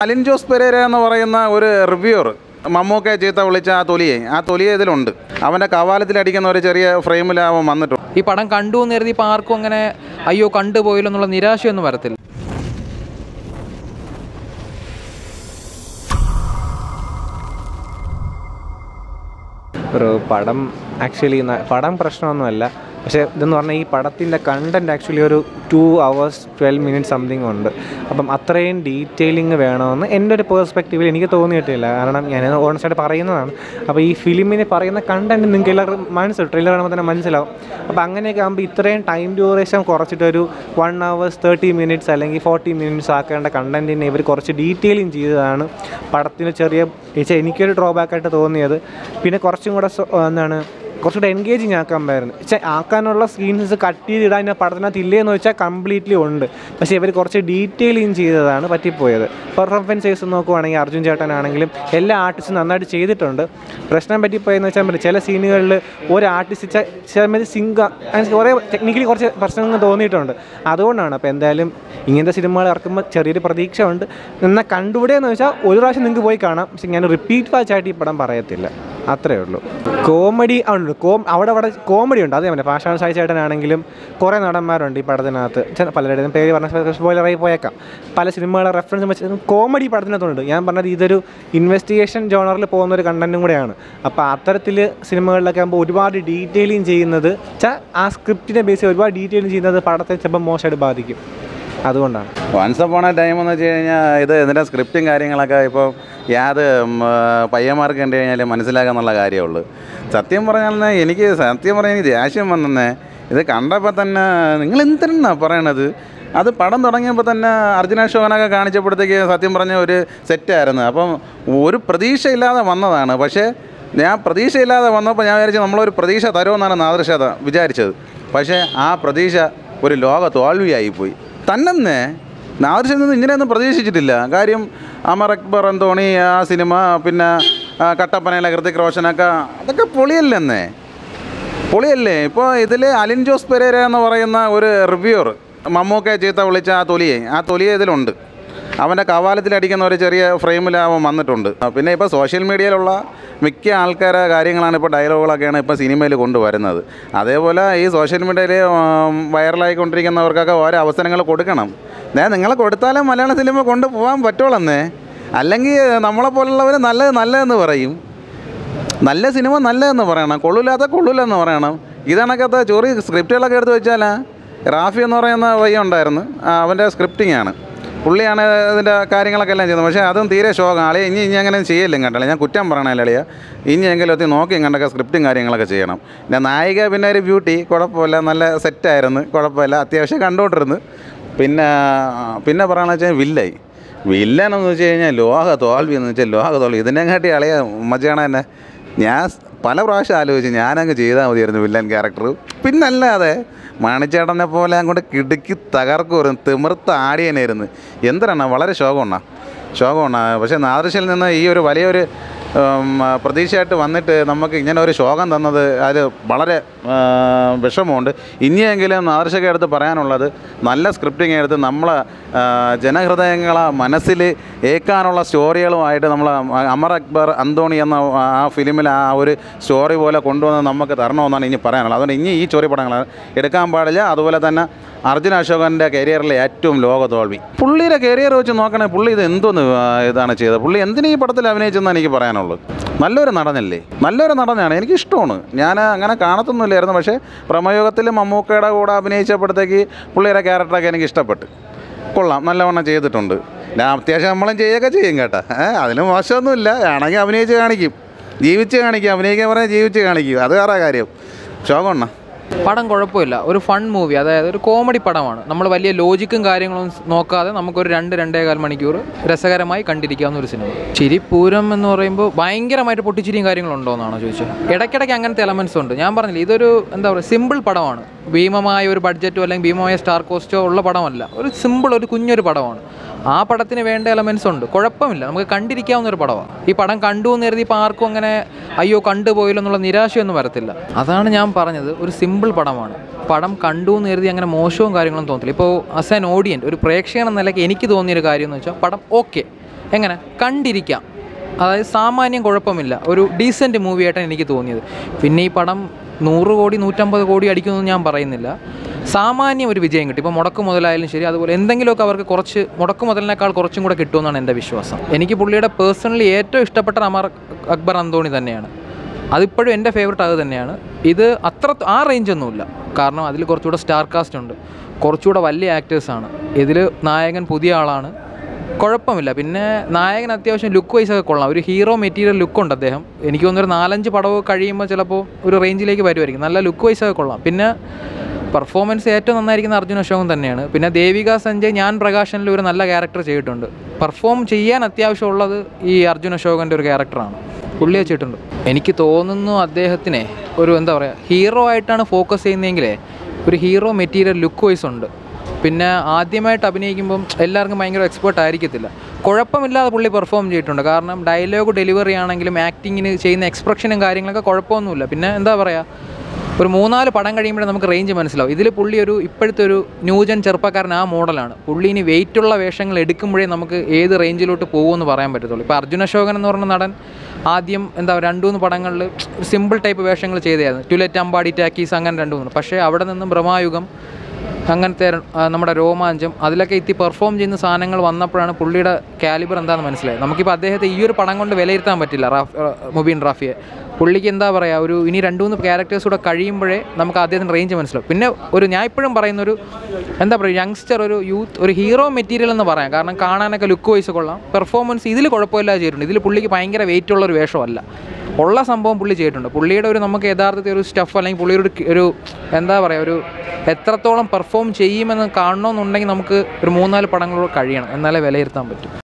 Alin Jose Pereira എന്ന് പറയുന്ന ഒരു റിവ്യൂവർ മമ്മൂക്കെ ചീത്ത വിളിച്ച ആ തൊലിയെ ഇതിലുണ്ട്. അവൻ്റെ കവാലത്തിലടിക്കുന്ന ഒരു ചെറിയ ഫ്രെയിമിൽ അവൻ വന്നിട്ടുണ്ട്. ഈ പടം കണ്ടു എന്ന് കരുതി ഇപ്പോൾ ആർക്കും അങ്ങനെ അയ്യോ കണ്ടുപോയില്ലോ എന്നുള്ള നിരാശയൊന്നും വരത്തില്ല. ഒരു പടം ആക്ച്വലി പടം പ്രശ്നമൊന്നുമല്ല. പക്ഷേ ഇതെന്ന് പറഞ്ഞാൽ ഈ പടത്തിൻ്റെ കണ്ടൻറ്റ് ആക്ച്വലി ഒരു 2 hours 12 minutes സംതിങ് ഉണ്ട്. അപ്പം അത്രയും ഡീറ്റെയിലിംഗ് വേണമെന്ന് എൻ്റെ ഒരു പേഴ്സ്പെക്റ്റീവിൽ എനിക്ക് തോന്നിയിട്ടില്ല. കാരണം ഞാൻ ഓണസ്റ്റായിട്ട് പറയുന്നതാണ്. അപ്പോൾ ഈ ഫിലിമിന് പറയുന്ന കണ്ടൻറ്റ് നിങ്ങൾക്ക് എല്ലാവരും മനസ്സിലാവും, ട്രെയിലർ കാണുമ്പോൾ തന്നെ മനസ്സിലാവും. അപ്പോൾ അങ്ങനെയൊക്കെ ആകുമ്പോൾ ഇത്രയും ടൈം ഡ്യൂറേഷൻ കുറച്ചിട്ടൊരു 1 hours 30 minutes അല്ലെങ്കിൽ 40 minutes ആക്കേണ്ട കണ്ടൻറ്റിനെ ഇവർ കുറച്ച് ഡീറ്റെയിലിംഗ് ചെയ്തതാണ് പടത്തിന് എനിക്കൊരു ഡ്രോബാക്കായിട്ട് തോന്നിയത്. പിന്നെ കുറച്ചും കൂടെ കുറച്ചുകൂടെ എൻഗേജിങ് ആക്കാനുള്ള സീൻസ് കട്ട് ചെയ്തിടാൻ പടത്തിനകത്ത് ഇല്ലേന്ന് വെച്ചാൽ കംപ്ലീറ്റ്ലി ഉണ്ട്. പക്ഷേ ഇവർ കുറച്ച് ഡീറ്റെയിലിങ് ചെയ്തതാണ് പറ്റിപ്പോയത്. പെർഫോമൻസേഴ്സ് നോക്കുവാണെങ്കിൽ അർജുൻ ചേട്ടനാണെങ്കിലും എല്ലാ ആർട്ടിസ്റ്റും നന്നായിട്ട് ചെയ്തിട്ടുണ്ട്. പ്രശ്നം പറ്റിപ്പോയെന്ന് വെച്ചാൽ ചില സീനുകളിൽ ഒരു ആർട്ടിസ്റ്റ് കുറേ ടെക്നിക്കലി കുറച്ച് പ്രശ്നങ്ങൾ തോന്നിയിട്ടുണ്ട്. അതുകൊണ്ടാണ്. അപ്പോൾ എന്തായാലും ഇങ്ങനത്തെ സിനിമകൾ ഇറക്കുമ്പോൾ ചെറിയൊരു പ്രതീക്ഷ ഉണ്ട്. എന്നാൽ കണ്ടുപിടിയെന്ന് വെച്ചാൽ ഒരു പ്രാവശ്യം നിങ്ങൾക്ക് പോയി കാണാം. പക്ഷേ ഞാൻ റിപ്പീറ്റ് വാച്ചായിട്ട് ഈ പടം പറയത്തില്ല, അത്രയേ ഉള്ളൂ. കോമഡി ഉണ്ട്, അവിടെ കോമഡി ഉണ്ട്. അതേ പാഷാൺ സായി ചേട്ടനാണെങ്കിലും കുറേ നടന്മാരുണ്ട് ഈ പടത്തിനകത്ത്. പലരുടെയും പേര് പറഞ്ഞ സ്പോയിലറായി പോയേക്കാം. പല സിനിമകളെ റെഫറൻസ് വെച്ച് കോമഡി പടത്തിനകത്തുണ്ട്. ഞാൻ പറഞ്ഞത് ഇതൊരു ഇൻവെസ്റ്റിഗേഷൻ ജോണറിൽ പോകുന്ന ഒരു കണ്ടൻറ്റും കൂടെയാണ്. അപ്പോൾ അത്തരത്തിൽ സിനിമകളിലൊക്കെ ആകുമ്പോൾ ഒരുപാട് ഡീറ്റെയിലിംഗ് ചെയ്യുന്നത് ആ സ്ക്രിപ്റ്റിനെ ബേസ് ചെയ്ത് ഒരുപാട് ഡീറ്റെയിലിംഗ് ചെയ്യുന്നത് പടത്തെ ചിലപ്പോൾ മോശമായിട്ട് ബാധിക്കും. അതുകൊണ്ടാണ് വൺസ് അപ്പോൺ എ ടൈം എന്ന് വെച്ച് കഴിഞ്ഞാൽ ഇതിൻ്റെ സ്ക്രിപ്റ്റും കാര്യങ്ങളൊക്കെ ഇപ്പോൾ പയ്യന്മാർക്ക് കണ്ടു കഴിഞ്ഞാൽ മനസ്സിലാക്കാന്നുള്ള കാര്യമുള്ളൂ. സത്യം പറഞ്ഞാൽ എനിക്ക് ദേഷ്യം വന്നേ ഇത് കണ്ടപ്പോൾ തന്നെ നിങ്ങൾ എന്തിനാണ് പറയണത്. അത് പടം തുടങ്ങിയപ്പോൾ തന്നെ അർജുന അശോകനൊക്കെ കാണിച്ചപ്പോഴത്തേക്ക് സത്യം പറഞ്ഞ ഒരു സെറ്റായിരുന്നു. അപ്പം ഒരു പ്രതീക്ഷയില്ലാതെ വന്നതാണ്. പക്ഷേ ഞാൻ പ്രതീക്ഷയില്ലാതെ വന്നപ്പോൾ ഞാൻ വിചാരിച്ചു നമ്മളൊരു പ്രതീക്ഷ തരുമെന്നാണ് നാദൃശത വിചാരിച്ചത്. പക്ഷേ ആ പ്രതീക്ഷ ഒരു ലോക തോൽവിയായിപ്പോയി. തന്നെ നാദൃശയിൽ നിന്ന് ഇങ്ങനെയൊന്നും പ്രതീക്ഷിച്ചിട്ടില്ല. കാര്യം അമർ അക്ബർ അന്തോണി ആ സിനിമ, പിന്നെ കട്ടപ്പനയിലെ ഹൃതിക് റോഷനൊക്കെ അതൊക്കെ പൊളിയല്ലേ. ഇപ്പോൾ ഇതിൽ അലിൻ ജോസ് പെരേര എന്ന് പറയുന്ന ഒരു റിവ്യൂവർ മമ്മൂക്കെ ചീത്ത വിളിച്ച ആ തൊലിയെ ഇതിലുണ്ട്. അവൻ്റെ കവാലത്തിലടിക്കുന്ന ഒരു ചെറിയ ഫ്രെയിമിൽ അവൻ വന്നിട്ടുണ്ട്. പിന്നെ ഇപ്പോൾ സോഷ്യൽ മീഡിയയിലുള്ള മിക്ക ആൾക്കാരെ കാര്യങ്ങളാണ് ഇപ്പോൾ ഡയലോഗുകളൊക്കെയാണ് ഇപ്പോൾ സിനിമയിൽ കൊണ്ടുവരുന്നത്. അതേപോലെ ഈ സോഷ്യൽ മീഡിയയിൽ വൈറലായിക്കൊണ്ടിരിക്കുന്നവർക്കൊക്കെ ഓരോ അവസരങ്ങൾ കൊടുക്കണം. നിങ്ങൾ കൊടുത്താലേ മലയാള സിനിമ കൊണ്ടുപോകാൻ പറ്റുള്ളൂ. അല്ലെങ്കിൽ നമ്മളെപ്പോലുള്ളവർ നല്ലതെന്ന് പറയും. നല്ല സിനിമ നല്ലതെന്ന് പറയണം, കൊള്ളൂലെന്ന് പറയണം. ഇതണക്കത്തെ ചൊറി സ്ക്രിപ്റ്റുകളൊക്കെ എടുത്ത് വെച്ചാൽ റാഫി എന്ന് പറയുന്ന പയ്യൻ ഉണ്ടായിരുന്നു, അവൻ്റെ സ്ക്രിപ്റ്റിങ്ങാണ്, പുള്ളിയാണ് ഇതിൻ്റെ കാര്യങ്ങളൊക്കെ എല്ലാം ചെയ്യുന്നത്. പക്ഷേ അതും തീരെ ശോകം. ആളെ ഇനി അങ്ങനെ ചെയ്യല്ലേ കണ്ടല്ലേ, ഞാൻ കുറ്റം പറയണല്ലേ അളിയ. ഇനിയെങ്കിലും ഒത്തി നോക്കി കണ്ടൊക്കെ സ്ക്രിപ്റ്റും കാര്യങ്ങളൊക്കെ ചെയ്യണം. പിന്നെ നായിക പിന്നെ ഒരു ബ്യൂട്ടി, കുഴപ്പമില്ല, നല്ല സെറ്റായിരുന്നു, കുഴപ്പമില്ല, അത്യാവശ്യം കണ്ടുകൊണ്ടിരുന്നു. പിന്നെ പറയണമെന്ന് വെച്ചാൽ വില്ലനെന്ന് വെച്ച് കഴിഞ്ഞാൽ ലോക തോൽവി. ഇതിനെക്കാട്ടി അളിയ മജാണ് തന്നെ. ഞാൻ പല പ്രാവശ്യം ആലോചിച്ച് ഞാനങ്ങ് ചെയ്താൽ മതിയായിരുന്നു വില്ലൻ ക്യാരക്ടർ. പിന്നല്ലാതെ മണിച്ചേട്ടനെ പോലെ അങ്ങോട്ട് കിടുക്കി തകർക്കുമായിരുന്നു, തിമിർത്ത് ആടിയനായിരുന്നു. എന്തിനാണ് വളരെ ശോകമാണ്. പക്ഷേ നാദൃശയിൽ നിന്ന് ഈ ഒരു വലിയൊരു പ്രതീക്ഷയായിട്ട് വന്നിട്ട് നമുക്ക് ഇങ്ങനെ ഒരു ശോകം തന്നത് അത് വളരെ വിഷമമുണ്ട്. ഇനിയെങ്കിലും നാദൃശയ്ക്ക് എടുത്ത് പറയാനുള്ളത് നല്ല സ്ക്രിപ്റ്റിംഗ് എടുത്ത് നമ്മളെ ജനഹൃദയങ്ങളെ മനസ്സിൽ ഏൽക്കാനുള്ള സ്റ്റോറികളുമായിട്ട് നമ്മൾ അമർ അക്ബർ അന്തോണി എന്ന ആ ഫിലിമിൽ ആ ഒരു സ്റ്റോറി പോലെ കൊണ്ടുവന്ന് നമുക്ക് തരണമെന്നാണ് ഇനി പറയാനുള്ളത്. അതുകൊണ്ട് ഇനി ഈ ചോറി പടങ്ങൾ എടുക്കാൻ പാടില്ല. അതുപോലെ തന്നെ അർജുന അശോകൻ്റെ കരിയറിലെ ഏറ്റവും ലോക തോൽവി. പുള്ളിയുടെ കരിയർ വെച്ച് നോക്കണേ, പുള്ളി ഇത് ഇതാണ് ചെയ്തത്. പുള്ളി എന്തിനീ ഈ പടത്തിൽ അഭിനയിച്ചെന്നാണ് എനിക്ക് പറയാനുള്ളത്. നല്ലൊരു നടനാണ്, എനിക്കിഷ്ടമാണ്. ഞാൻ അങ്ങനെ കാണത്തൊന്നുമില്ലായിരുന്നു. പക്ഷേ പ്രമയോഗത്തിൽ മമ്മൂക്കയുടെ കൂടെ അഭിനയിച്ചപ്പോഴത്തേക്ക് പുള്ളിയുടെ ക്യാരക്ടറൊക്കെ എനിക്ക് ഇഷ്ടപ്പെട്ട്, കൊള്ളാം, നല്ലവണ്ണം ചെയ്തിട്ടുണ്ട്. ഞാൻ അത്യാവശ്യം നമ്മളും ചെയ്യും കേട്ടോ. അതിന് മോശമൊന്നുമില്ല. ആണെങ്കിൽ അഭിനയിച്ച് കാണിക്കും, ജീവിച്ച് കാണിക്കും. അഭിനയിക്കാൻ പറഞ്ഞാൽ ജീവിച്ച് കാണിക്കും, അത് വേറെ കാര്യം. ശോകമാണ്. പടം കുഴപ്പമില്ല, ഒരു ഫൺ മൂവി, അതായത് ഒരു കോമഡി പടമാണ്. നമ്മൾ വലിയ ലോജിക്കും കാര്യങ്ങളും നോക്കാതെ നമുക്കൊരു 2-2.25 മണിക്കൂർ രസകരമായി കണ്ടിരിക്കാവുന്ന ഒരു സിനിമ. ചിരിപ്പൂരം എന്ന് പറയുമ്പോൾ ഭയങ്കരമായിട്ട് പൊട്ടിച്ചിരിയും കാര്യങ്ങളുണ്ടോ എന്നാണോ ചോദിച്ചത്. ഇടയ്ക്കിടയ്ക്ക് അങ്ങനത്തെ എലമെൻറ്റ്സ് ഉണ്ട്. ഞാൻ പറഞ്ഞില്ല, ഇതൊരു എന്താ പറയുക, സിമ്പിൾ പടമാണ്. ഭീമമായ ഒരു ബഡ്ജറ്റോ അല്ലെങ്കിൽ ഭീമമായ സ്റ്റാർ കോസ്റ്റോ ഉള്ള പടമല്ല. ഒരു സിമ്പിൾ, ഒരു കുഞ്ഞൊരു പടമാണ്. ആ പടത്തിന് വേണ്ട എലമെൻറ്റ്സ് ഉണ്ട്, കുഴപ്പമില്ല, നമുക്ക് കണ്ടിരിക്കാവുന്ന ഒരു പടമാണ്. ഈ പടം കണ്ടു എന്ന് കരുതി ഇപ്പോൾ ആർക്കും അങ്ങനെ അയ്യോ കണ്ടുപോയില്ലോ എന്നുള്ള നിരാശയൊന്നും വരത്തില്ല. അതാണ് ഞാൻ പറഞ്ഞത്, ഒരു സിമ്പിൾ പടമാണ്. പടം കണ്ടു എന്ന് കരുതി അങ്ങനെ മോശവും കാര്യങ്ങളും തോന്നില്ല. ഇപ്പോൾ ആസ് ആൻ ഓഡിയൻസ്, ഒരു പ്രേക്ഷകൻ എന്ന നിലയ്ക്ക് എനിക്ക് തോന്നിയൊരു കാര്യം എന്ന് വെച്ചാൽ പടം ഓക്കെ, എങ്ങനെ കണ്ടിരിക്കാം, അതായത് സാമാന്യം കുഴപ്പമില്ല, ഒരു ഡീസൻറ്റ് മൂവിയായിട്ടാണ് എനിക്ക് തോന്നിയത്. പിന്നെ ഈ പടം 100 കോടി 150 കോടി അടിക്കുമെന്ന് ഞാൻ പറയുന്നില്ല, സാമാന്യം ഒരു വിജയം കിട്ടി. ഇപ്പോൾ മുടക്ക് മുതലായാലും ശരി, അതുപോലെ എന്തെങ്കിലുമൊക്കെ അവർക്ക് കുറച്ച് മുടക്ക് മുതലിനേക്കാൾ കുറച്ചും കൂടെ കിട്ടുമെന്നാണ് എൻ്റെ വിശ്വാസം. എനിക്ക് പുള്ളിയുടെ പേഴ്സണലി ഏറ്റവും ഇഷ്ടപ്പെട്ട അമർ അക്ബർ അന്തോണി തന്നെയാണ്, അതിപ്പോഴും എൻ്റെ ഫേവററ്റ് അത് തന്നെയാണ്. ഇത് അത്ര ആ റേഞ്ചൊന്നുമില്ല, കാരണം അതിൽ കുറച്ചുകൂടെ സ്റ്റാർ കാസ്റ്റ് ഉണ്ട്, കുറച്ചുകൂടെ വലിയ ആക്ടേഴ്സാണ്. ഇതിൽ നായകൻ പുതിയ ആളാണ്, കുഴപ്പമില്ല. പിന്നെ നായകൻ അത്യാവശ്യം ലുക്ക് വൈസൊക്കെ കൊള്ളാം, ഒരു ഹീറോ മെറ്റീരിയൽ ലുക്കുണ്ട് അദ്ദേഹം. എനിക്ക് തോന്നുന്നൊരു 4-5 പടവ് കഴിയുമ്പോൾ ചിലപ്പോൾ ഒരു റേഞ്ചിലേക്ക് വരുമായിരിക്കും, നല്ല ലുക്ക് വൈസൊക്കെ കൊള്ളാം. പിന്നെ പെർഫോമൻസ് ഏറ്റവും നന്നായിരിക്കുന്ന അർജുൻ അശോകൻ തന്നെയാണ്. പിന്നെ ദേവിക സഞ്ജയ് ഞാൻ പ്രകാശനിൽ ഒരു നല്ല ക്യാരക്ടർ ചെയ്തിട്ടുണ്ട്, പെർഫോം ചെയ്യാൻ അത്യാവശ്യമുള്ളത് ഈ അർജുൻ അശോകൻ്റെ ഒരു ക്യാരക്ടറാണ്, പുള്ളിയെ ചെയ്തിട്ടുണ്ട്. എനിക്ക് തോന്നുന്നു അദ്ദേഹത്തിനെ ഒരു എന്താ പറയുക, ഹീറോ ആയിട്ടാണ് ഫോക്കസ് ചെയ്യുന്നതെങ്കിലേ ഒരു ഹീറോ മെറ്റീരിയൽ ലുക്ക് വൈസ് ഉണ്ട്. പിന്നെ ആദ്യമായിട്ട് അഭിനയിക്കുമ്പം എല്ലാവർക്കും ഭയങ്കര എക്സ്പേർട്ട് ആയിരിക്കത്തില്ല, കുഴപ്പമില്ലാതെ പുള്ളി പെർഫോം ചെയ്തിട്ടുണ്ട്. കാരണം ഡയലോഗ് ഡെലിവറി ആണെങ്കിലും ആക്ടിങ്ങിന് ചെയ്യുന്ന എക്സ്പ്രഷനും കാര്യങ്ങളൊക്കെ കുഴപ്പമൊന്നുമില്ല. പിന്നെ എന്താ പറയുക, ഒരു 3-4 പടം കഴിയുമ്പോഴേ നമുക്ക് റേഞ്ച് മനസ്സിലാവും. ഇതിൽ പുള്ളി ഒരു ഇപ്പോഴത്തെ ഒരു ന്യൂജൻ ചെറുപ്പക്കാരൻ ആ മോഡലാണ്. പുള്ളി ഇനി വെയിറ്റുള്ള വേഷങ്ങൾ എടുക്കുമ്പോഴേ നമുക്ക് ഏത് റേഞ്ചിലോട്ട് പോകുമെന്ന് പറയാൻ പറ്റത്തുള്ളൂ. ഇപ്പോൾ അർജുൻ അശോകൻ എന്ന് പറഞ്ഞ നടൻ ആദ്യം എന്താ 2-3 പടങ്ങളിൽ സിമ്പിൾ ടൈപ്പ് വേഷങ്ങൾ ചെയ്തായിരുന്നു, ടുലറ്റ് അമ്പാടി ടാക്കീസ് അങ്ങനെ 2-3. പക്ഷേ അവിടെ നിന്നും ബ്രഹ്മായുഗം അങ്ങനത്തെ നമ്മുടെ രോമാഞ്ചം അതിലൊക്കെ എത്തി പെർഫോം ചെയ്യുന്ന സാധനങ്ങൾ വന്നപ്പോഴാണ് പുള്ളിയുടെ കാലിബർ എന്താണെന്ന് മനസ്സിലായത്. നമുക്കിപ്പോൾ അദ്ദേഹത്തെ ഈ ഒരു പടം കൊണ്ട് വിലയിരുത്താൻ പറ്റില്ല, മുബീൻ റാഫിയെ. പുള്ളിക്ക് എന്താ പറയുക, ഒരു ഇനി 2-3 ക്യാരക്ടേഴ്സ് കൂടെ കഴിയുമ്പോഴേ നമുക്ക് അദ്ദേഹത്തിന് റേഞ്ച് മനസ്സിലാവും. പിന്നെ ഞാൻ ഇപ്പോഴും പറയുന്നൊരു എന്താ പറയുക, യങ്സ്റ്റർ, ഒരു യൂത്ത്, ഒരു ഹീറോ മെറ്റീരിയൽ എന്ന് പറയാം. കാരണം കാണാനൊക്കെ ലുക്ക് വൈസ് കൊള്ളാം, പെർഫോമൻസ് ഇതിൽ കുഴപ്പമില്ലാതെ ചെയ്തിട്ടുണ്ട്. ഇതിൽ പുള്ളിക്ക് ഭയങ്കര വെയിറ്റ് ഉള്ളൊരു വേഷമല്ല, ഉള്ള സംഭവം പുള്ളി ചെയ്തിട്ടുണ്ട്. പുള്ളിയുടെ ഒരു നമുക്ക് യഥാർത്ഥത്തിൽ ഒരു സ്റ്റഫ് അല്ലെങ്കിൽ പുള്ളിയുടെ ഒരു എന്താ പറയുക, ഒരു എത്രത്തോളം പെർഫോം ചെയ്യുമെന്ന് കാണണമെന്നുണ്ടെങ്കിൽ നമുക്ക് ഒരു 3-4 പടങ്ങളോട് കഴിയണം, എന്നാലേ വിലയിരുത്താൻ പറ്റും.